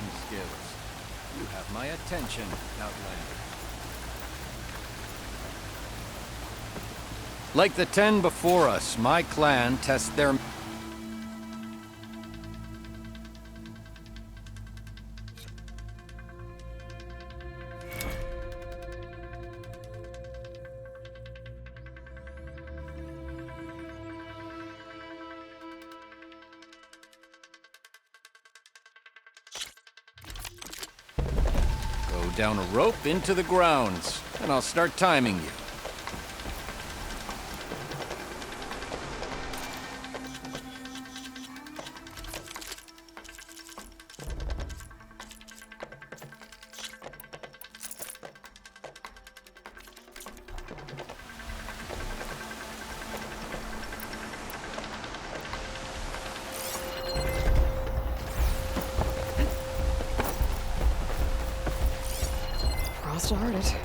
fighting skills. You have my attention, Outlander. Like the 10 before us, my clan tests their... Go down a rope into the grounds, and I'll start timing you. I'll start it.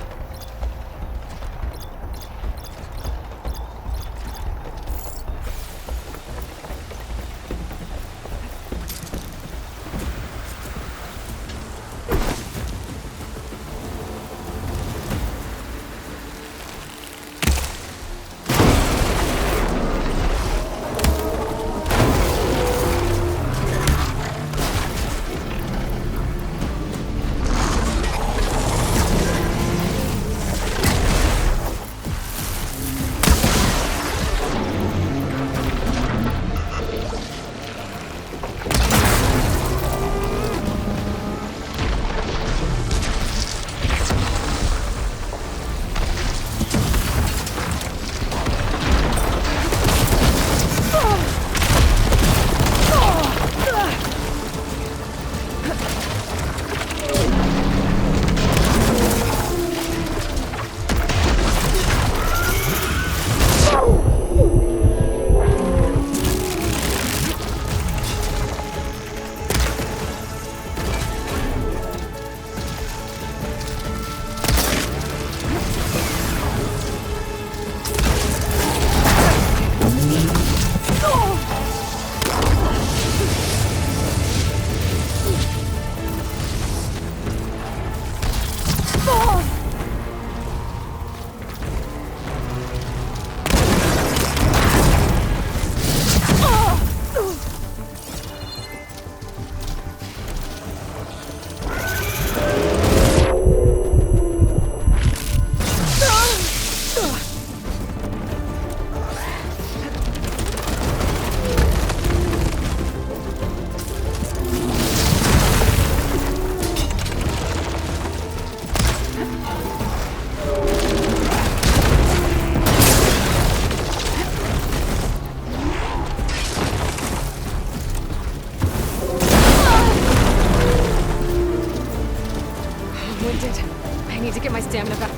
I need to get my stamina back.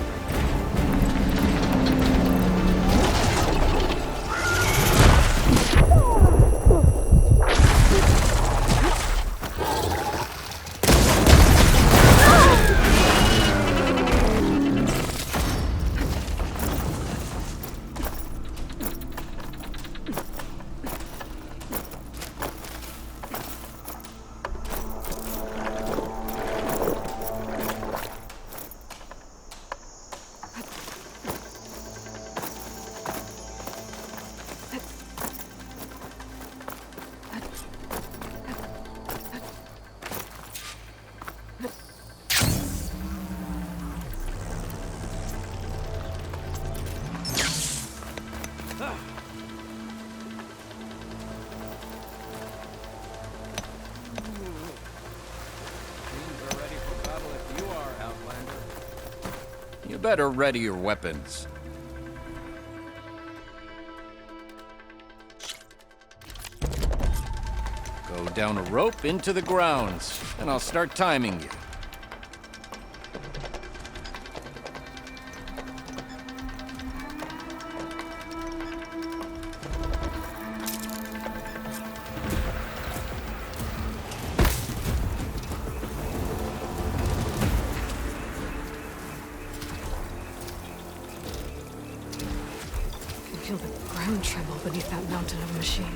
You better ready your weapons. Go down a rope into the grounds, and I'll start timing you. I feel the ground tremble beneath that mountain of a machine.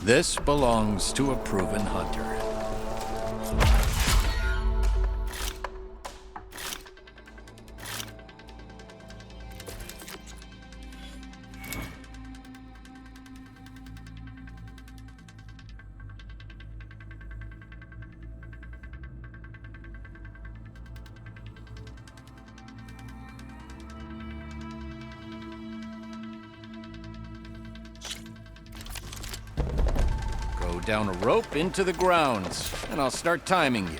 This belongs to a proven hunter. Go down a rope into the grounds, and I'll start timing you.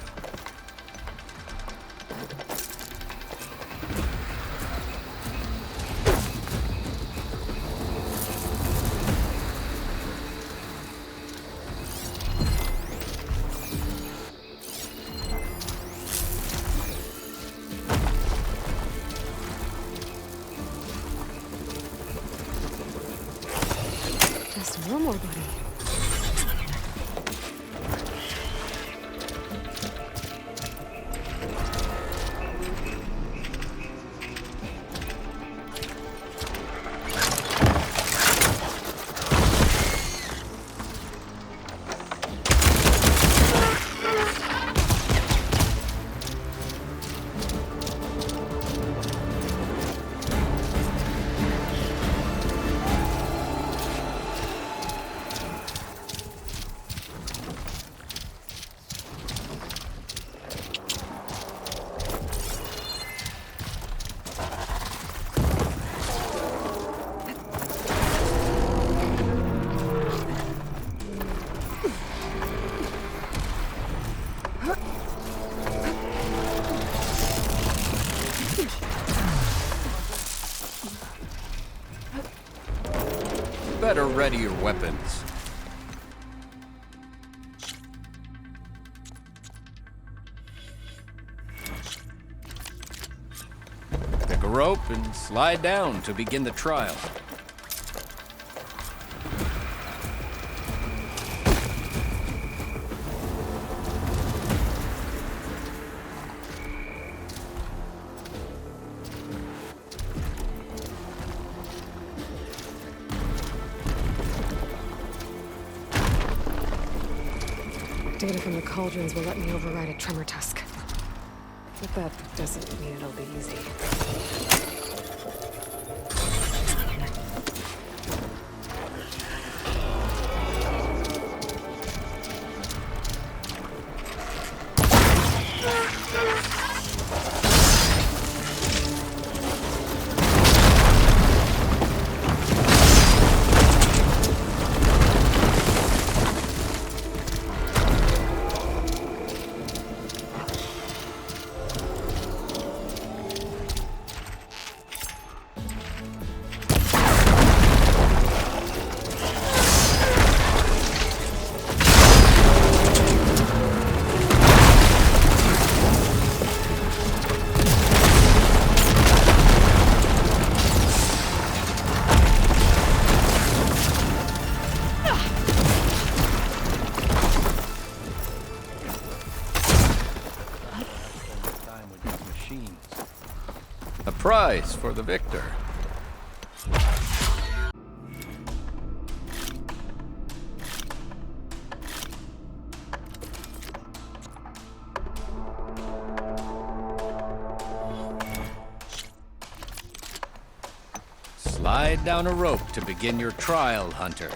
Just one more, buddy. Better ready your weapons. Pick a rope and slide down to begin the trial. Data from the cauldrons will let me override a tremor tusk. But that doesn't mean it'll be easy. A prize for the victor. Slide down a rope to begin your trial, Hunter.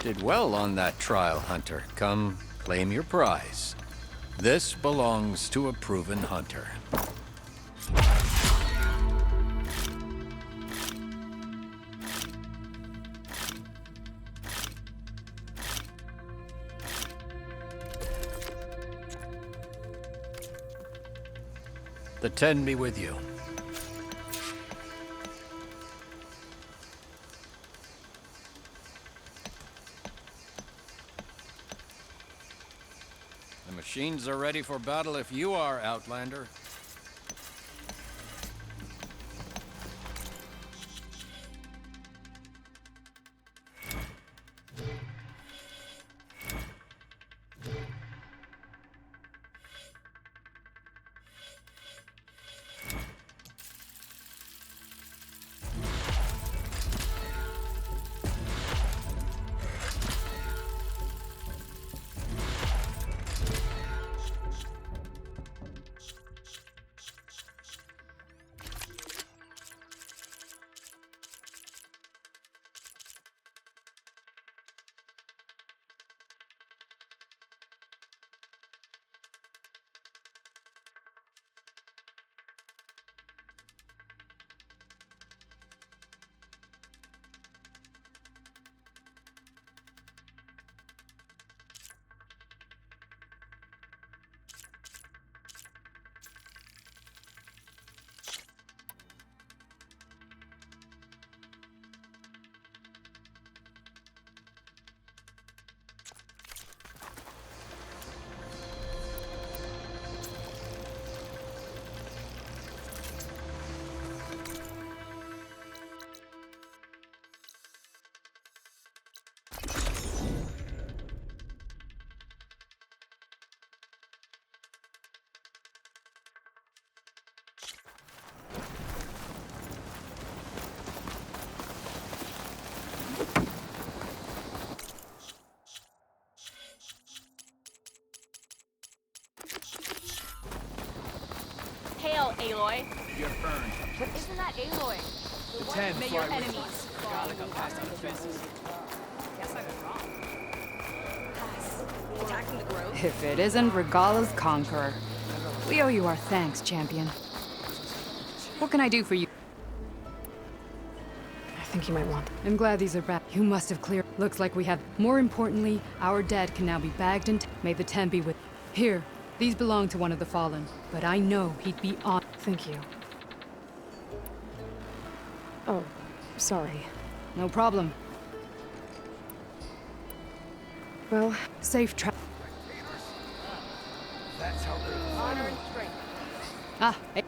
Did well on that trial, Hunter. Come, claim your prize. This belongs to a proven hunter. The 10 be with you. The machines are ready for battle if you are, Outlander. Hail, Aloy. You're earned. But isn't that Aloy? The 10 May fly your with enemies us. fall. Gotta come past our defenses. Guess I was wrong. Attacking the grove? If it isn't Regala's Conqueror. We owe you our thanks, champion. What can I do for you? I think you might want. I'm glad these are back. You must have cleared. Looks like we have. More importantly, our dead can now be bagged and may the 10 be with. Here, these belong to one of the fallen, but I know he'd be on. Thank you. Oh, sorry. No problem. Well, Safe travel. That's how they Honor and strength. Ah, eh.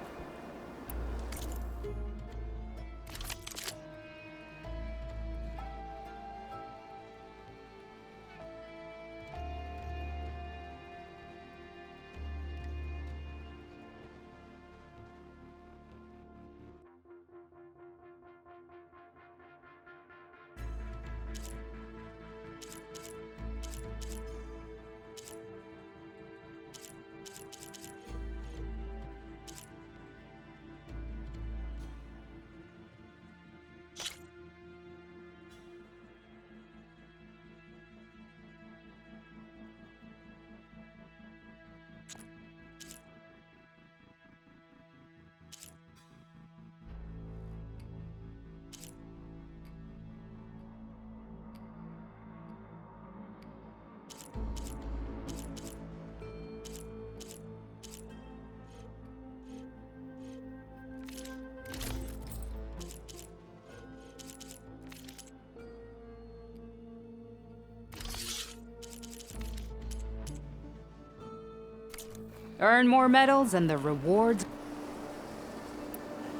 Earn more medals and the rewards.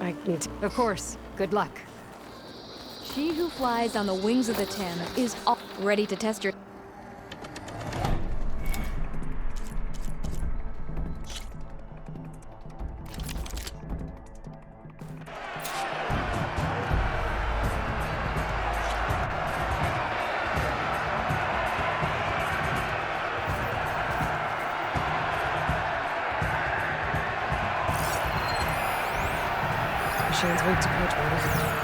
I need to. Of course. Good luck. She who flies on the wings of the 10 is ready to test your... Machine's weak to coach orders.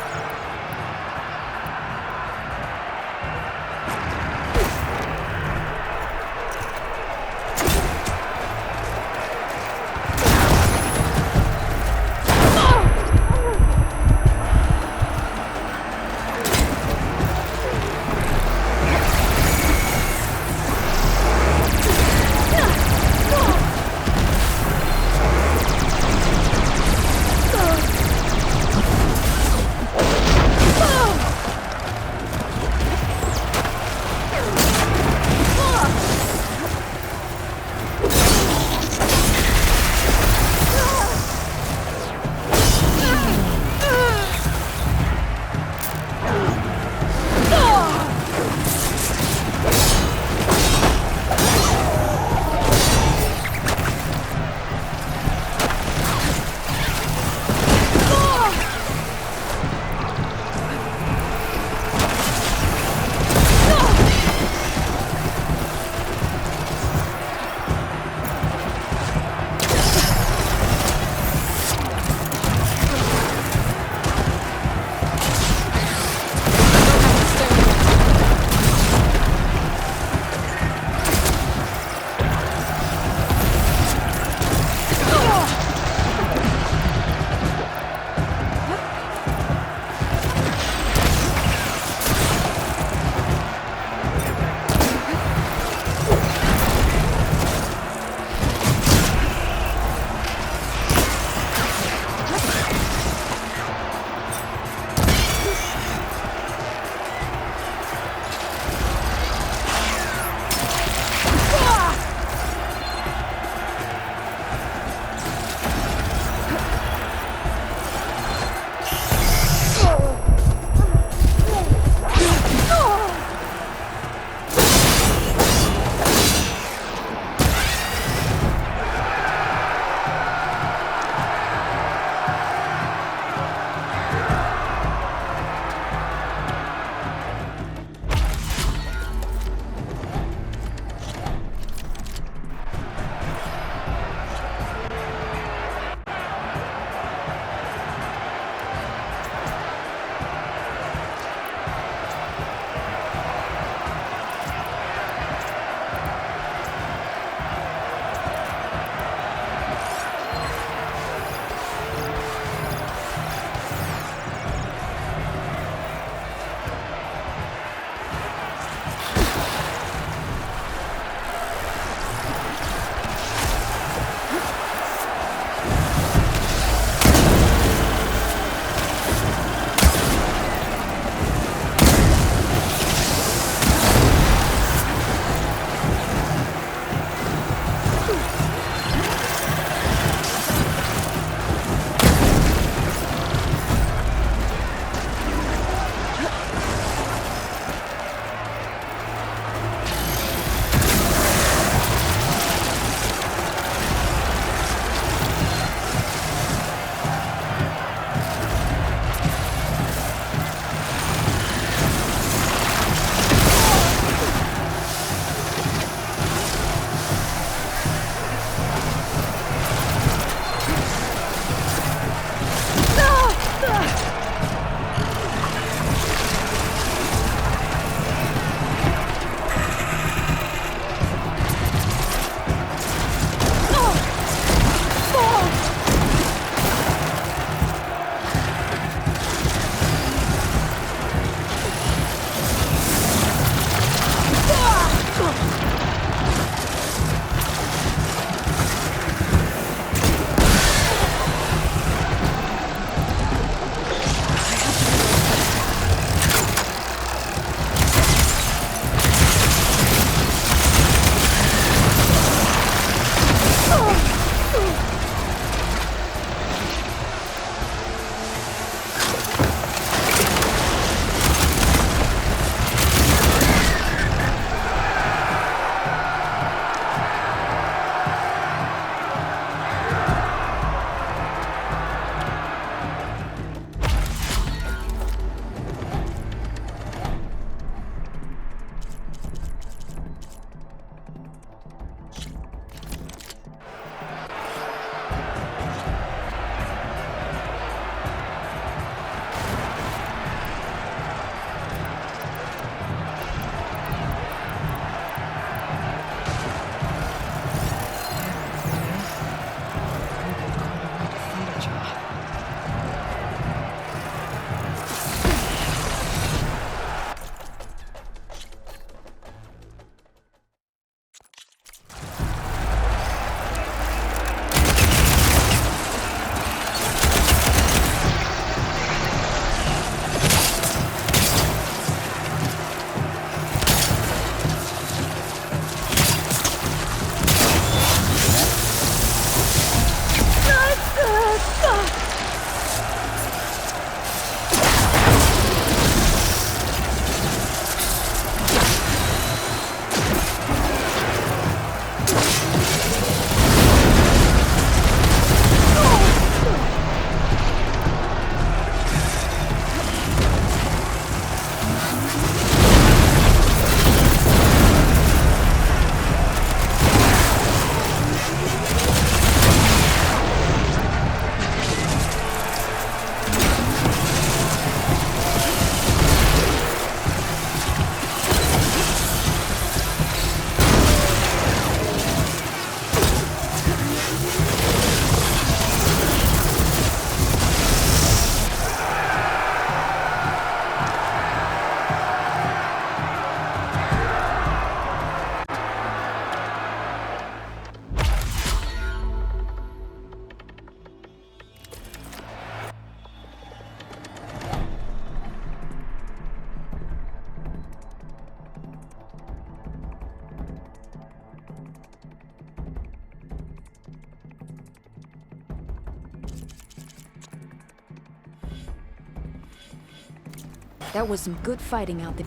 That was some good fighting out there.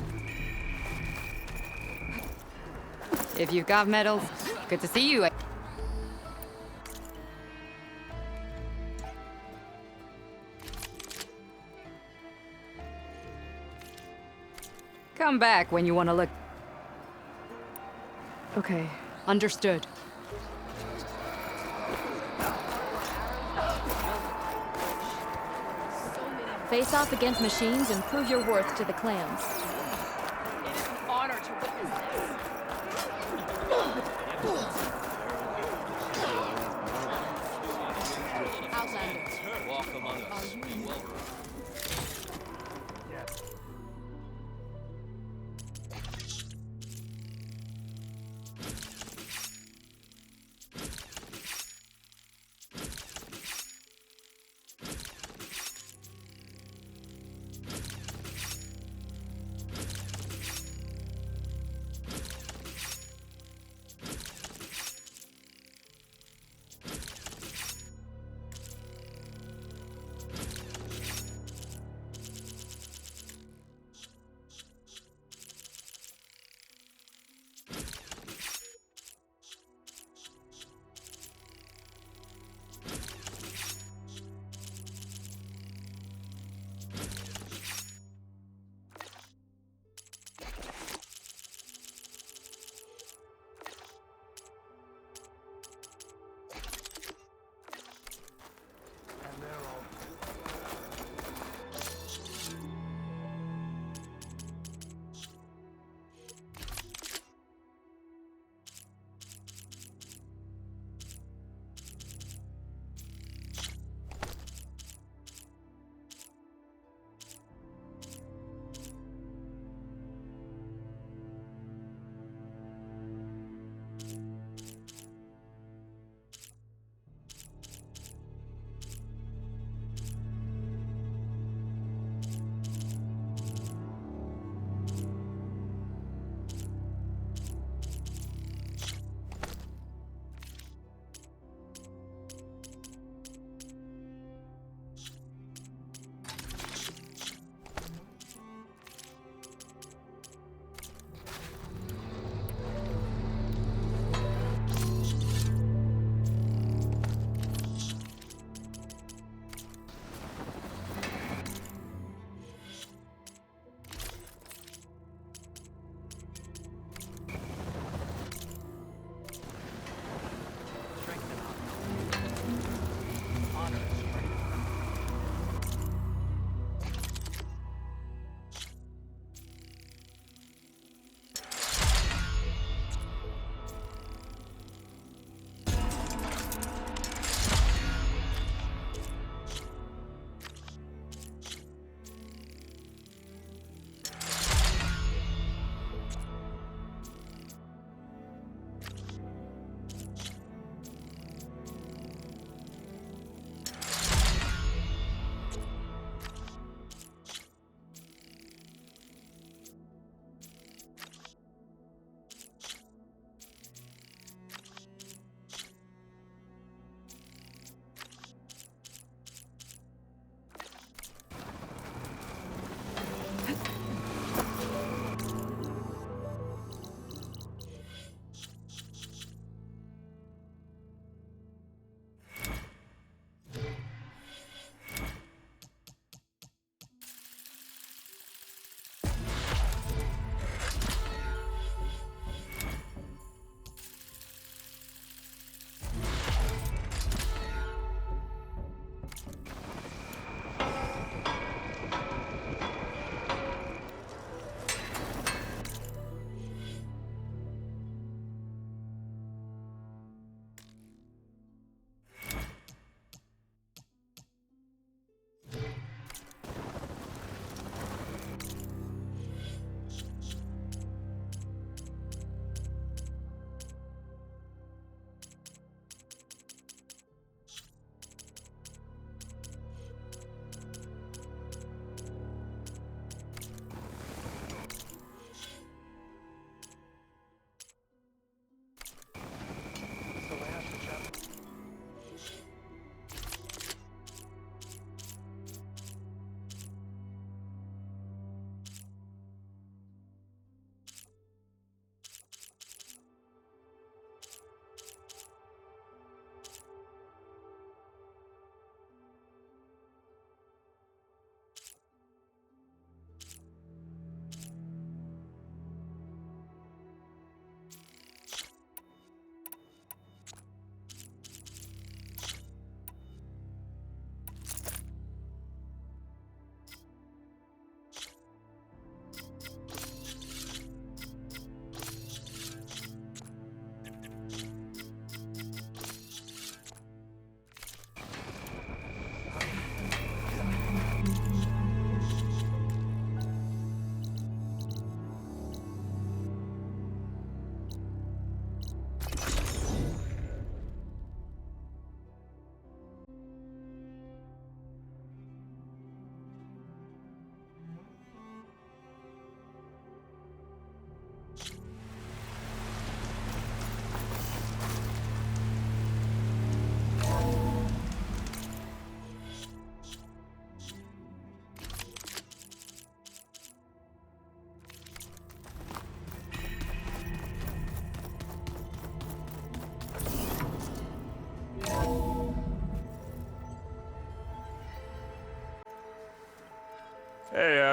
If you've got medals, good to see you. Come back when you want to look. Okay. Understood. Face off against machines and prove your worth to the clans. It is an honor to witness this. Walk among us. We will.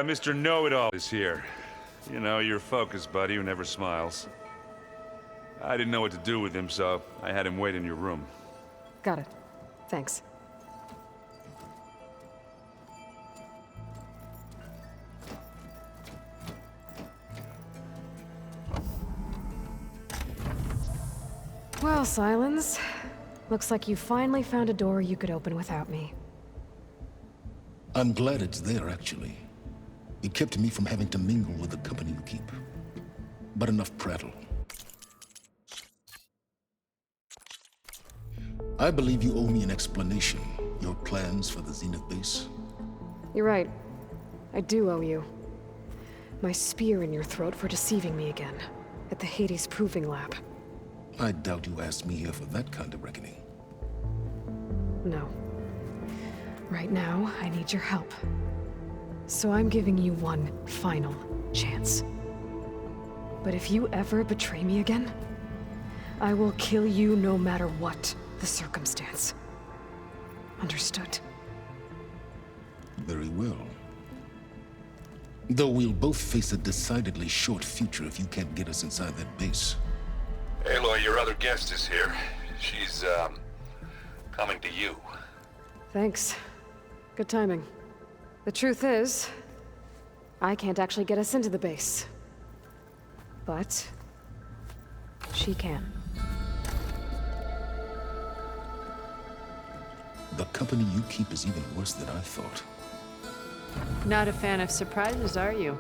Mr. Know-It-All is here. You know, your focus buddy who never smiles. I didn't know what to do with him, so I had him wait in your room. Got it. Thanks. Well, Silence. Looks like you finally found a door you could open without me. I'm glad it's there, actually. It kept me from having to mingle with the company you keep. But enough prattle. I believe you owe me an explanation. Your plans for the Zenith base. You're right. I do owe you. My spear in your throat for deceiving me again. At the Hades Proving Lab. I doubt you asked me here for that kind of reckoning. No. Right now, I need your help. So I'm giving you one final chance. But if you ever betray me again, I will kill you no matter what the circumstance. Understood? Very well. Though we'll both face a decidedly short future if you can't get us inside that base. Aloy, your other guest is here. She's, coming to you. Thanks. Good timing. The truth is, I can't actually get us into the base. But she can. The company you keep is even worse than I thought. Not a fan of surprises, are you?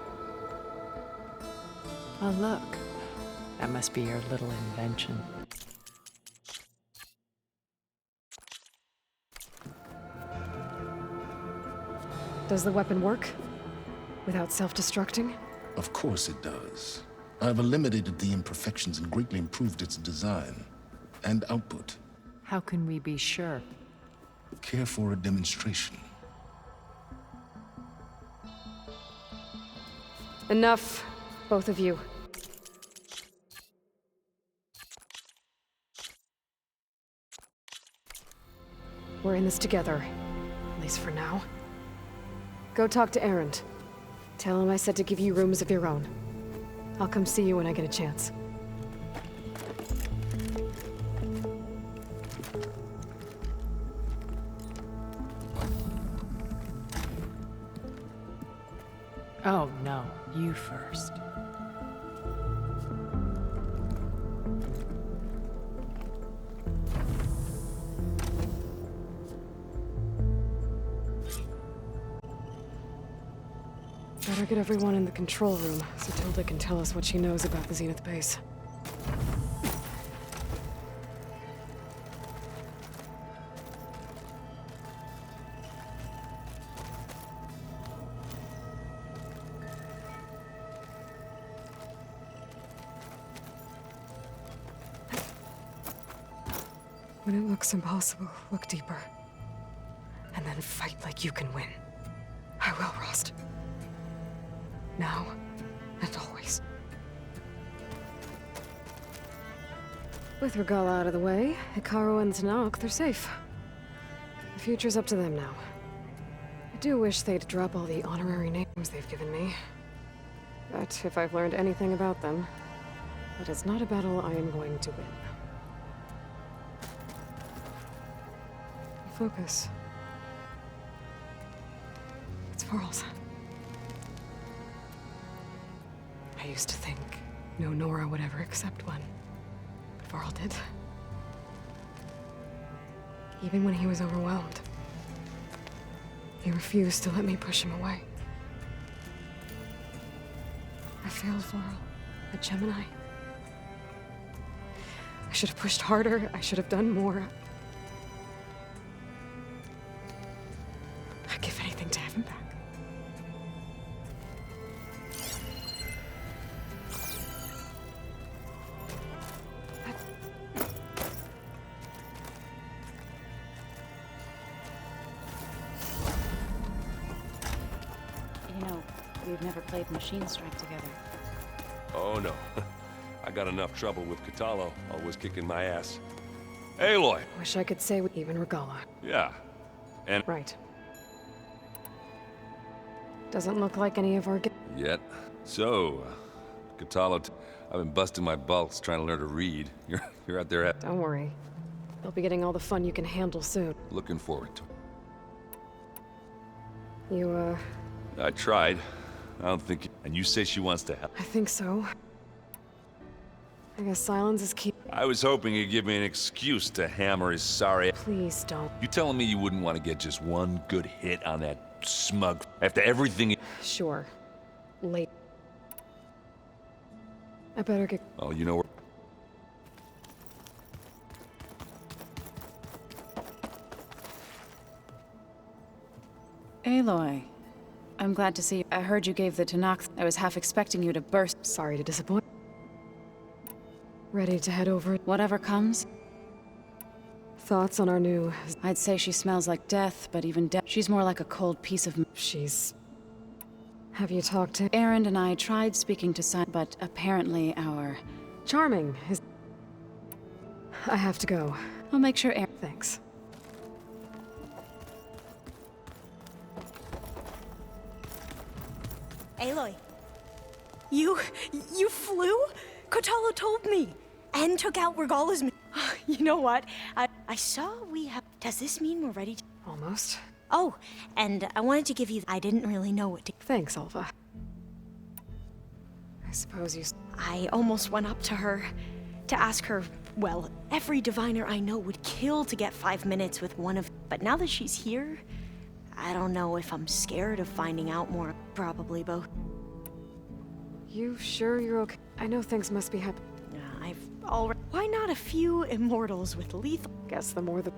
Oh, look. That must be your little invention. Does the weapon work? Without self-destructing? Of course it does. I've eliminated the imperfections and greatly improved its design and output. How can we be sure? Care for a demonstration? Enough, both of you. We're in this together, at least for now. Go talk to Erend. Tell him I said to give you rooms of your own. I'll come see you when I get a chance. Oh, no. You first. Better get everyone in the control room so Tilda can tell us what she knows about the Zenith base. When it looks impossible, look deeper. And then fight like you can win. I will, Rost. Now and always. With Regalla out of the way, Hekarro and Tenakth, they're safe. The future's up to them now. I do wish they'd drop all the honorary names they've given me. But if I've learned anything about them, that is not a battle I am going to win. Focus. It's Varl's. I used to think no Nora would ever accept one, but Varl did. Even when he was overwhelmed, he refused to let me push him away. I failed Varl at Gemini. I should have pushed harder. I should have done more. I'd give anything to have him back. You know, we've never played Machine Strike together. Oh no. I got enough trouble with Kotallo, always kicking my ass. Aloy! Wish I could say with even Regalla. Yeah. And Right. Doesn't look like any of our... Yet. So, Kotallo, I've been busting my balls trying to learn to read. You're out there Don't worry. You'll be getting all the fun you can handle soon. looking forward to it. You, I tried. I don't think... And you say she wants to help. I think so. I guess silence is key. I was hoping you'd give me an excuse to hammer his sorry... Please don't. You telling me you wouldn't want to get just one good hit on that smug... After everything... Sure. Late. I better get... Oh, you know where... Aloy, I'm glad to see you. I heard you gave the Tanakh. I was half expecting you to burst. Sorry to disappoint. Ready to head over? Whatever comes. Thoughts on our new... I'd say she smells like death, but even death. She's more like a cold piece of... She's... Have you talked to... Erend and I tried speaking to Simon, but apparently our... Charming. I have to go. I'll make sure Erend... Thanks. Aloy, you flew? Kotallo told me, and took out Regalla's... You know what? I saw we have... Does this mean we're ready to... Almost. Oh, and I wanted to give you... I didn't really know what to... Thanks, Alva. I suppose you... I almost went up to her to ask her... Well, every diviner I know would kill to get 5 minutes with one of... But now that she's here, I don't know if I'm scared of finding out more. Probably both. You sure you're okay? I know things must be happening. I've already... Why not a few immortals with lethal... Guess the more the...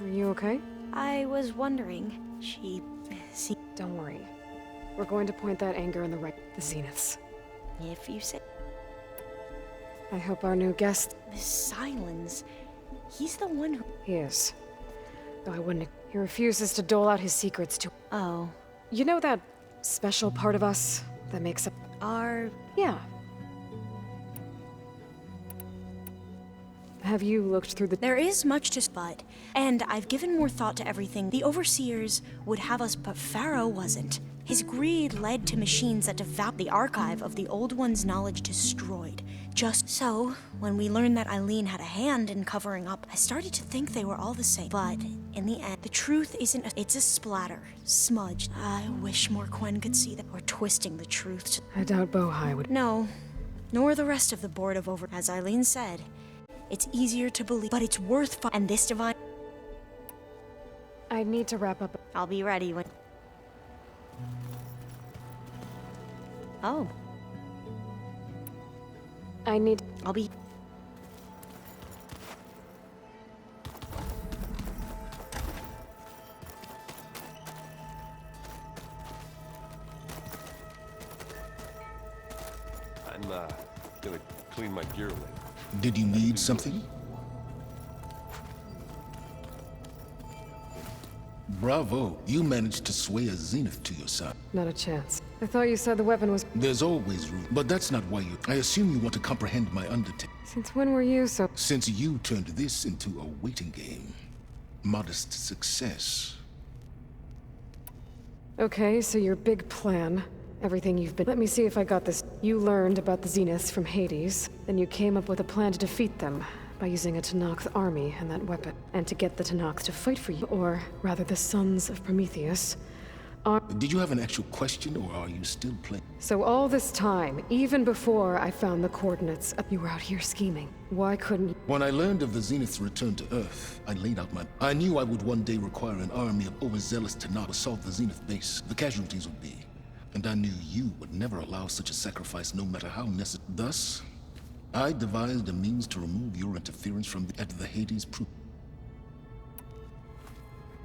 Are you okay? I was wondering. See... Don't worry. We're going to point that anger in the right... The Zeniths. If you say... I hope our new guest... This Silence... He's the one who... He is. Though I wouldn't... He refuses to dole out his secrets to... Oh. You know that special part of us that makes up... Our... Yeah. Have you looked through the... There is much to spud, and I've given more thought to everything. The Overseers would have us, but Pharaoh wasn't. His greed led to machines that devoured the archive of the Old One's knowledge destroyed. Just so, when we learned that Eileen had a hand in covering up, I started to think they were all the same. But, in the end, the truth isn't it's a splatter. Smudged. I wish more Quen could see that. We're twisting the truth. I doubt Bohai would... No, nor the rest of the Board of Over... As Eileen said, it's easier to believe, but it's worth and this divine... I need to wrap up... I'll be ready when... Oh. I need... I'll be... I'm, gonna clean my gear later. Did you need something? Bravo, you managed to sway a Zenith to your side. Not a chance. I thought you said the weapon was... There's always room, but that's not why you... I assume you want to comprehend my undertaking. Since when were you so... Since you turned this into a waiting game. Modest success. Okay, so your big plan, everything you've been... Let me see if I got this. You learned about the Zeniths from Hades, then you came up with a plan to defeat them by using a Tenakth army and that weapon, and to get the Tenakth to fight for you, or rather the Sons of Prometheus. Did you have an actual question, or are you still playing? So all this time, even before I found the coordinates, you were out here scheming. Why couldn't you... When I learned of the Zenith's return to Earth, I laid out my... I knew I would one day require an army of overzealous Tenakth to assault the Zenith base. The casualties would be. And I knew you would never allow such a sacrifice, no matter how necessary. Thus, I devised a means to remove your interference from the Hades proof.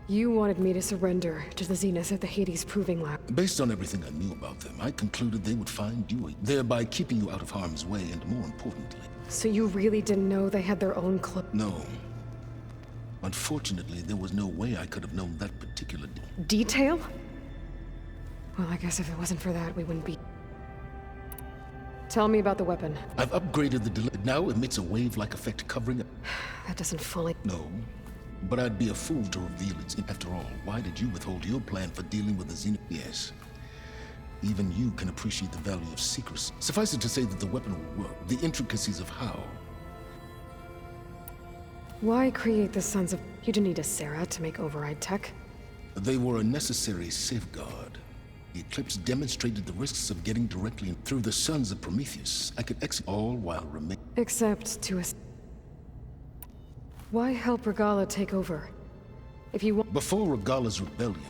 You wanted me to surrender to the Zeniths at the Hades Proving Lab. Based on everything I knew about them, I concluded they would find you, thereby keeping you out of harm's way, and more importantly... So you really didn't know they had their own No. Unfortunately, there was no way I could have known that particular detail? Well, I guess if it wasn't for that, we wouldn't be... Tell me about the weapon. I've upgraded the delay. It now emits a wave-like effect covering it. That doesn't fully... No. But I'd be a fool to reveal its. After all, why did you withhold your plan for dealing with the Zenith? Yes. Even you can appreciate the value of secrecy. Suffice it to say that the weapon will work. The intricacies of how. Why create the Sons of... You didn't need a Sarah to make override tech. They were a necessary safeguard. The Eclipse demonstrated the risks of getting directly in. Through the Sons of Prometheus, I could exit all while remain. Except to a... Why help Regala take over? If you want... Before Regala's rebellion,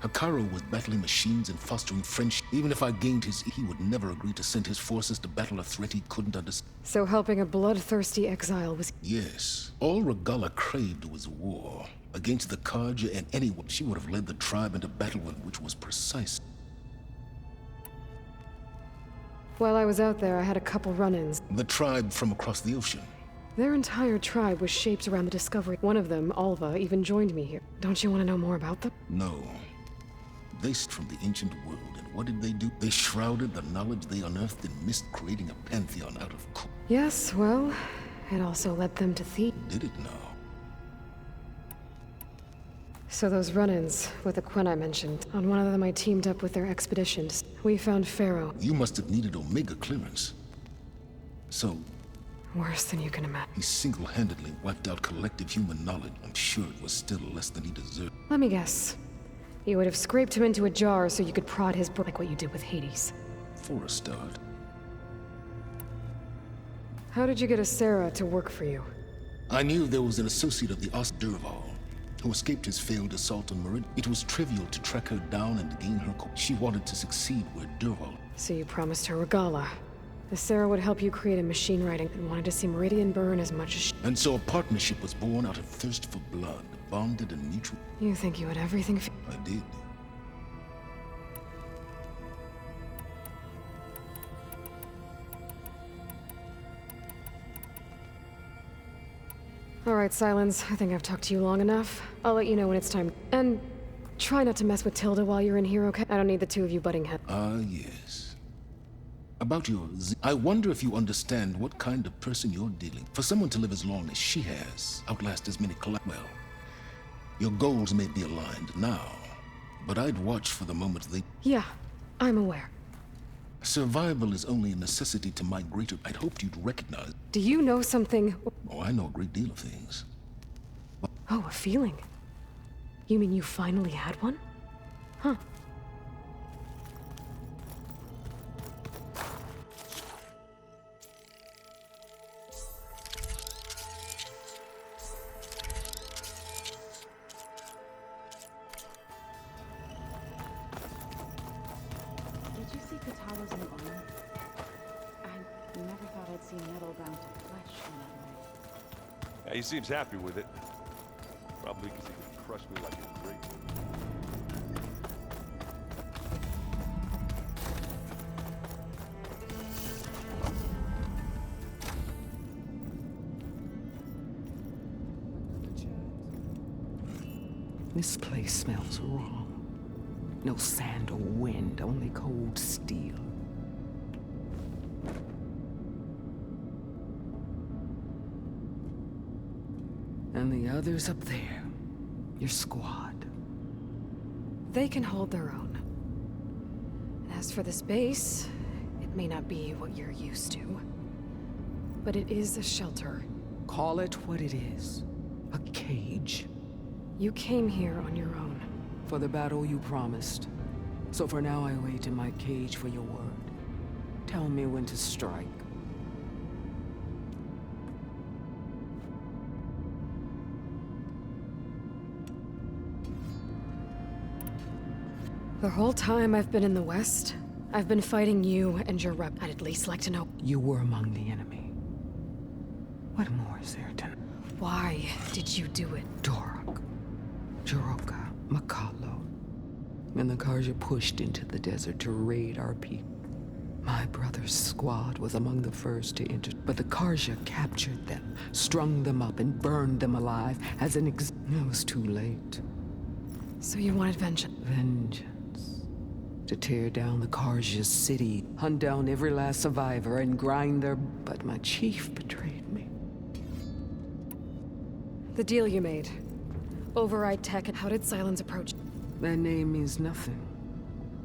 Hekarro was battling machines and fostering friendship. Even if I gained his, he would never agree to send his forces to battle a threat he couldn't understand. So helping a bloodthirsty exile was... Yes. All Regala craved was war. Against the Carja and anyone, she would have led the tribe into battle with which was precise. While I was out there, I had a couple run-ins. The tribe from across the ocean. Their entire tribe was shaped around the discovery. One of them, Alva, even joined me here. Don't you want to know more about them? No. They from the ancient world, and what did they do? They shrouded the knowledge they unearthed in mist, creating a pantheon out of cool. Yes, well, it also led them to thief. Did it now? So those run-ins with the Quen I mentioned, on one of them I teamed up with their expeditions. We found Pharaoh. You must have needed Omega clearance. So... Worse than you can imagine. He single-handedly wiped out collective human knowledge. I'm sure it was still less than he deserved. Let me guess. You would have scraped him into a jar so you could prod his brain like what you did with Hades. For a start. How did you get a Sarah to work for you? I knew there was an associate of the Durval who escaped his failed assault on Meridian. It was trivial to track her down and gain her She wanted to succeed where Durval. So you promised her Regala. The Sarah would help you create a machine writing and wanted to see Meridian burn as much as she... And so a partnership was born out of thirst for blood, bonded and mutual. You think you had everything I did. All right, Silence. I think I've talked to you long enough. I'll let you know when it's time. And try not to mess with Tilda while you're in here, okay? I don't need the two of you butting heads. Yes. About I wonder if you understand what kind of person you're dealing. For someone to live as long as she has, outlast as many well, your goals may be aligned now, but I'd watch for the moment they... Yeah, I'm aware. Survival is only a necessity to my greater... I'd hoped you'd recognize... Do you know something? Oh, I know a great deal of things. Oh, a feeling. You mean you finally had one? Huh. Yeah, he seems happy with it. Probably because he could crush me like a grape. This place smells wrong. No sand or wind, only cold steel. And the others up there, your squad. They can hold their own. And as for this base, it may not be what you're used to, but it is a shelter. Call it what it is. A cage. You came here on your own. For the battle you promised. So for now I wait in my cage for your word. Tell me when to strike. The whole time I've been in the West, I've been fighting you and your rep. I'd at least like to know. You were among the enemy. What more is there to know? Why did you do it? Dorok, Jiroka, Makalo, and the Carja pushed into the desert to raid our people. My brother's squad was among the first to enter, but the Carja captured them, strung them up, and burned them alive as an It was too late. So you wanted vengeance? Vengeance. To tear down the Carja's city, hunt down every last survivor, and grind their... But my chief betrayed me. The deal you made. Override tech, and how did Silence approach? That name means nothing.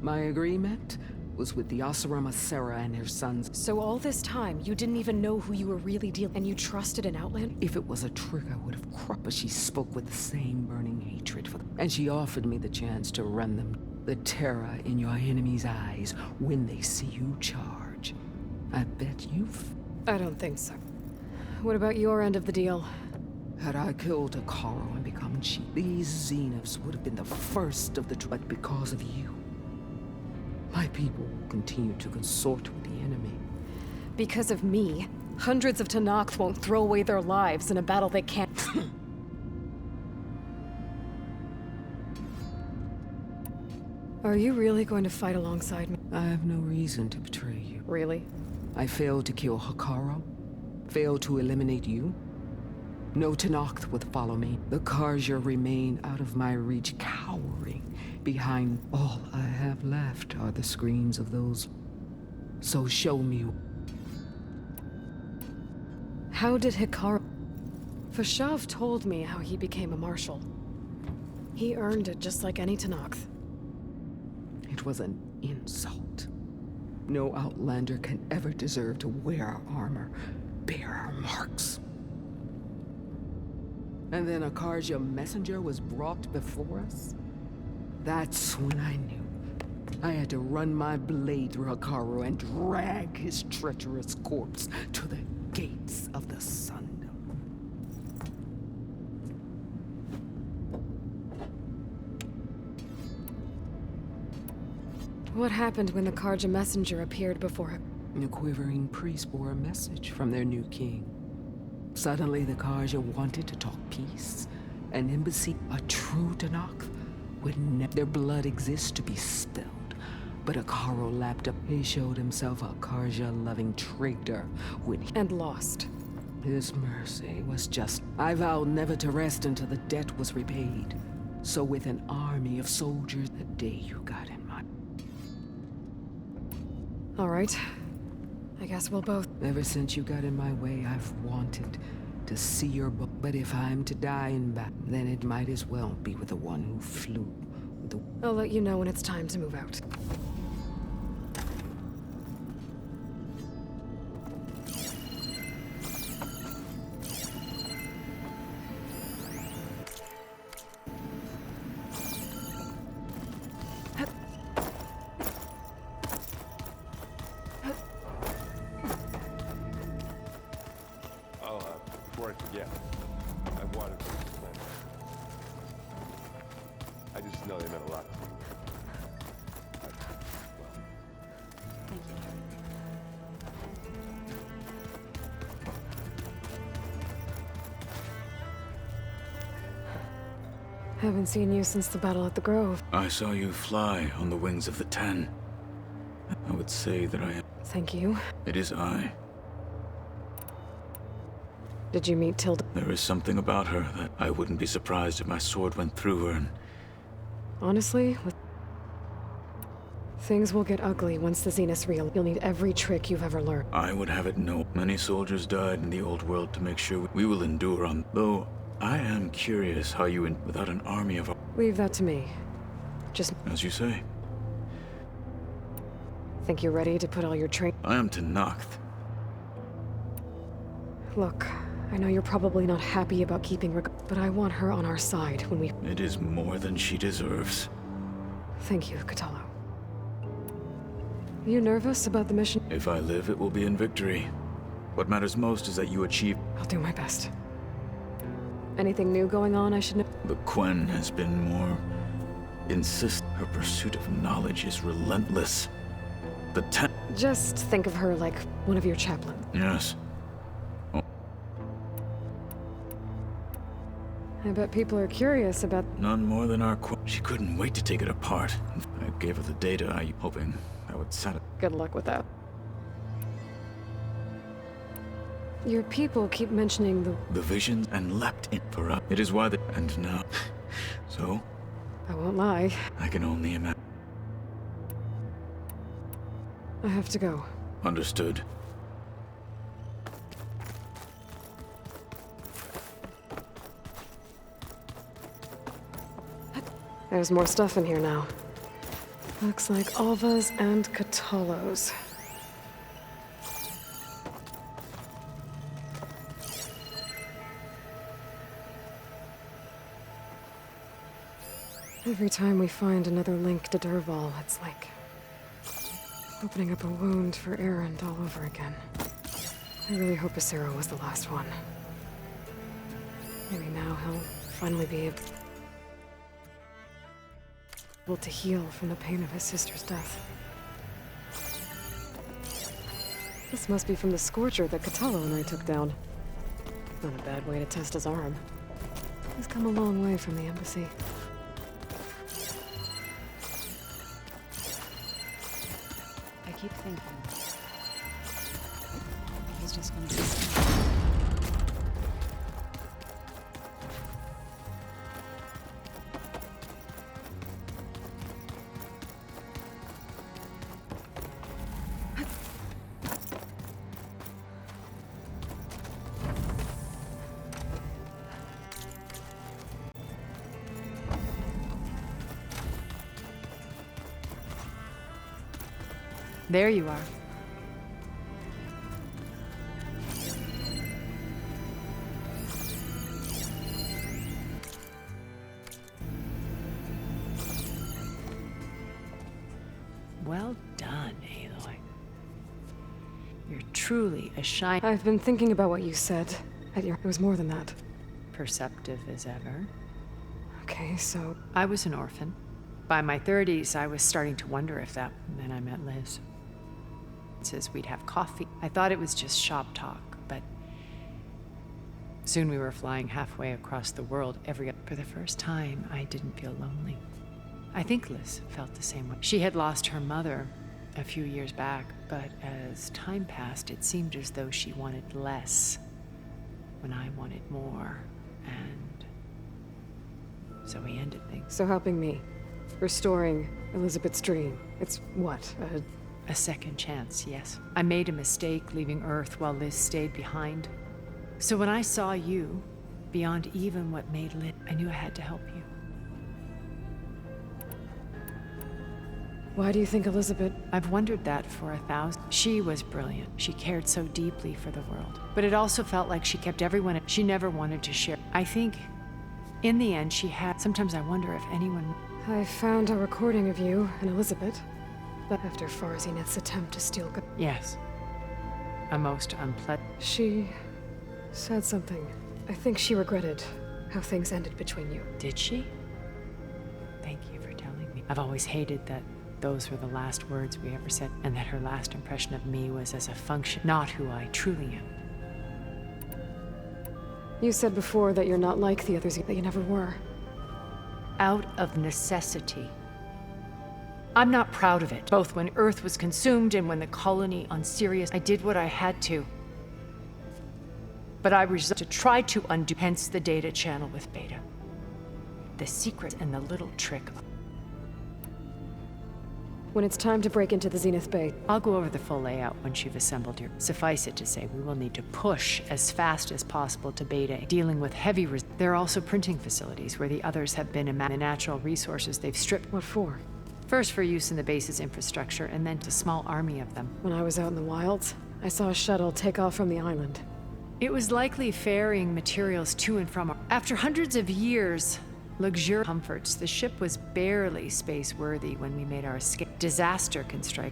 My agreement was with the Oseram Sarah and her sons. So all this time, you didn't even know who you were really dealing, and you trusted an Outlander? If it was a trick, I would have cropped, but she spoke with the same burning hatred for them. And she offered me the chance to run them. The terror in your enemy's eyes when they see you charge. I bet you've... I don't think so. What about your end of the deal? Had I killed Hekarro and become chief, these Zeniths would have been the first of the... But because of you, my people will continue to consort with the enemy. Because of me, hundreds of Tenakth won't throw away their lives in a battle they can't... Are you really going to fight alongside me? I have no reason to betray you. Really? I failed to kill Hekarro, failed to eliminate you. No Tenakth would follow me. The Karja remain out of my reach, cowering behind. All I have left are the screams of those. So show me. How did Hekarro... Fashav told me how he became a marshal. He earned it just like any Tenakth. It was an insult. No Outlander can ever deserve to wear our armor, bear our marks. And then a Karja messenger was brought before us? That's when I knew. I had to run my blade through Hekarro and drag his treacherous corpse to the gates of the Sundom. What happened when the Karja messenger appeared before him? The quivering priest bore a message from their new king. Suddenly, the Karja wanted to talk peace. An embassy, a true Tenakth, would never their blood exist to be spilled. But Hekarro lapped up. He showed himself a Karja-loving traitor when he... And lost. His mercy was just... I vowed never to rest until the debt was repaid. So with an army of soldiers, the day you got in my... All right. I guess we'll both... Ever since you got in my way, I've wanted to see your book. But if I'm to die in battle, then it might as well be with the one who flew. I'll let you know when it's time to move out. Before I forget, I wanted to explain. I just know they meant a lot to me. Thank you. Haven't seen you since the battle at the Grove. I saw you fly on the wings of the Ten. I would say that I am... Thank you. It is I. Did you meet Tilda? There is something about her that I wouldn't be surprised if my sword went through her and... Honestly, things will get ugly once the Zenith's real. You'll need every trick you've ever learned. I would have it known. Many soldiers died in the old world to make sure we will endure on... Though, I am curious how you, without an army of... Leave that to me. Just... As you say. Think you're ready to put all your train... I am Tenakth. Look, I know you're probably not happy about keeping but I want her on our side when we... It is more than she deserves. Thank you, Kotallo. You nervous about the mission? If I live, it will be in victory. What matters most is that you achieve... I'll do my best. Anything new going on I should know? The Quen has been more... Her pursuit of knowledge is relentless. The Ten... Just think of her like one of your chaplains. Yes. I bet people are curious about... None more than our She couldn't wait to take it apart. I gave her the data, hoping that would satisfy... Good luck with that. Your people keep mentioning the visions and leapt in for us. It is why the... And now... So? I won't lie. I can only imagine. I have to go. Understood. There's more stuff in here now. Looks like Alva's and Catallo's. Every time we find another link to Dervahl, it's like opening up a wound for Erend all over again. I really hope Asero was the last one. Maybe now he'll finally be able to heal from the pain of his sister's death. This must be from the Scorcher that Catallo and I took down. Not a bad way to test his arm. He's come a long way from the embassy. I keep thinking he's just gonna be. There you are. Well done, Aloy. You're truly a shine. I've been thinking about what you said. It was more than that. Perceptive as ever. Okay, so... I was an orphan. By my 30s, I was starting to wonder if that... Then I met Liz. Says we'd have coffee. I thought it was just shop talk, but soon we were flying halfway across the world For the first time, I didn't feel lonely. I think Liz felt the same way. She had lost her mother a few years back, but as time passed, it seemed as though she wanted less when I wanted more, and so we ended things. So helping me. Restoring Elizabeth's dream. It's what? A second chance, yes. I made a mistake leaving Earth while Liz stayed behind. So when I saw you, beyond even what made Liz, I knew I had to help you. Why do you think Elizabeth... I've wondered that for 1,000. She was brilliant. She cared so deeply for the world. But it also felt like she kept everyone... She never wanted to share. I think, in the end, she had... Sometimes I wonder if anyone... I found a recording of you and Elizabeth. But after Farzineth's attempt to steal... Yes. A most unpleasant... She said something. I think she regretted how things ended between you. Did she? Thank you for telling me. I've always hated that those were the last words we ever said, and that her last impression of me was as a function, not who I truly am. You said before that you're not like the others, that you never were. Out of necessity. I'm not proud of it. Both when Earth was consumed and when the colony on Sirius, I did what I had to. But I resolved to try to undo, hence the data channel with Beta. The secret and the little trick. When it's time to break into the Zenith Bay. I'll go over the full layout once you've assembled your... Suffice it to say, we will need to push as fast as possible to Beta, dealing with heavy... There are also printing facilities where the others have been the natural resources they've stripped. What for? First for use in the base's infrastructure, and then to a small army of them. When I was out in the wilds, I saw a shuttle take off from the island. It was likely ferrying materials to and from... After hundreds of years, luxurious comforts, the ship was barely space-worthy when we made our escape. Disaster can strike.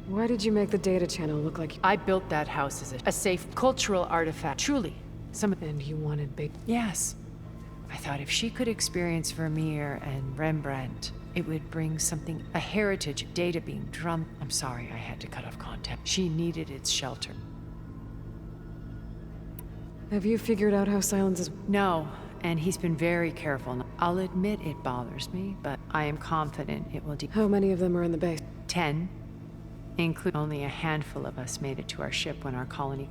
Why did you make the data channel look like... I built that house as a safe cultural artifact. Truly. And you wanted big... Yes. I thought if she could experience Vermeer and Rembrandt, it would bring something, a heritage of data being drummed. I'm sorry I had to cut off contact. She needed its shelter. Have you figured out how Silence is... No, and he's been very careful. I'll admit it bothers me, but I am confident it will How many of them are in the base? 10, including only a handful of us made it to our ship when our colony...